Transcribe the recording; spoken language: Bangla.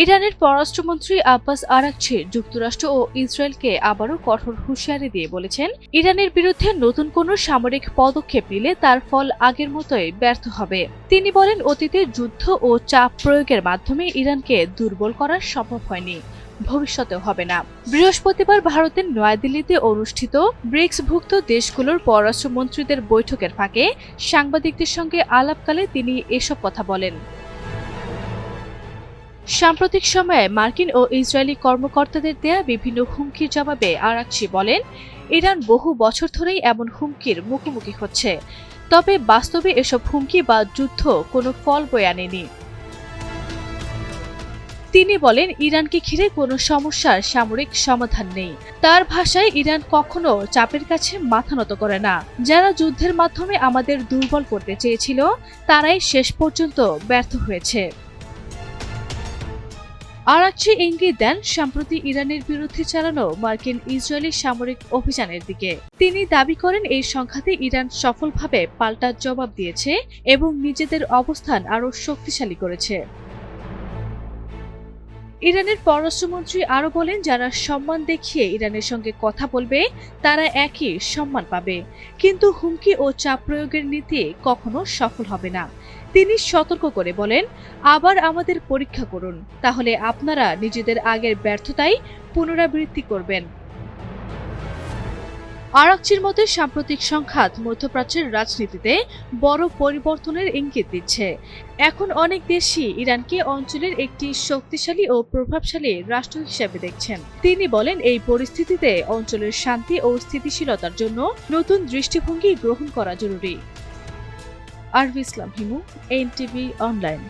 ইরানের পররাষ্ট্রমন্ত্রী আব্বাস আরাকচি যুক্তরাষ্ট্র ও ইসরায়েলকে আবারও কঠোর হুঁশিয়ারি দিয়ে বলেছেন, ইরানের বিরুদ্ধে নতুন কোনো সামরিক পদক্ষেপ নিলে তার ফল আগের মতোই ব্যর্থ হবে। তিনি বলেন, অতীতে যুদ্ধ ও চাপ প্রয়োগের মাধ্যমে ইরানকে দুর্বল করা সম্ভব হয়নি, ভবিষ্যতেও হবে না। বৃহস্পতিবার ভারতের নয়াদিল্লিতে অনুষ্ঠিত ব্রিক্সভুক্ত দেশগুলোর পররাষ্ট্রমন্ত্রীদের বৈঠকের ফাঁকে সাংবাদিকদের সঙ্গে আলাপকালে তিনি এসব কথা বলেন। সাম্প্রতিক সময়ে মার্কিন ও ইসরায়েলি কর্মকর্তাদের দেয়া বিভিন্ন হুমকির জবাবে আরাকচি বলেন, ইরান বহু বছর ধরেই এমন হুমকির মুখোমুখি হচ্ছে, তবে বাস্তবে এসব হুমকি বা যুদ্ধ কোনো ফল বয়ে আনেনি। তিনি বলেন, ইরানকে ঘিরে কোনো সমস্যার সামরিক সমাধান নেই। তার ভাষায়, ইরান কখনো চাপের কাছে মাথা নত করে না। যারা যুদ্ধের মাধ্যমে আমাদের দুর্বল করতে চেয়েছিল, তারাই শেষ পর্যন্ত ব্যর্থ হয়েছে। আরাকচি ইঙ্গিত দেন সম্প্রতি ইরানের বিরুদ্ধে চালানো মার্কিন ইসরায়েলি সামরিক অভিযানের দিকে। তিনি দাবি করেন, এই সংঘাতে ইরান সফলভাবে পাল্টা জবাব দিয়েছে এবং নিজেদের অবস্থান আরও শক্তিশালী করেছে। ইরানের পররাষ্ট্রমন্ত্রী আরও বলেন, যারা সম্মান দেখিয়ে ইরানের সঙ্গে কথা বলবে তারা একই সম্মান পাবে, কিন্তু হুমকি ও চাপ প্রয়োগের নীতি কখনো সফল হবে না। তিনি সতর্ক করে বলেন, আবার আমাদের পরীক্ষা করুন, তাহলে আপনারা নিজেদের আগের ব্যর্থতাই পুনরাবৃত্তি করবেন। আরাকচির মতে, সাম্প্রতিক সংঘাত মধ্যপ্রাচ্যের রাজনীতিতে বড় পরিবর্তনের ইঙ্গিত দিচ্ছে। এখন অনেক দেশই ইরানকে অঞ্চলের একটি শক্তিশালী ও প্রভাবশালী রাষ্ট্র হিসেবে দেখছেন। তিনি বলেন, এই পরিস্থিতিতে অঞ্চলের শান্তি ও স্থিতিশীলতার জন্য নতুন দৃষ্টিভঙ্গি গ্রহণ করা জরুরি। আরভি ইসলাম হিমু, এনটিভি অনলাইন।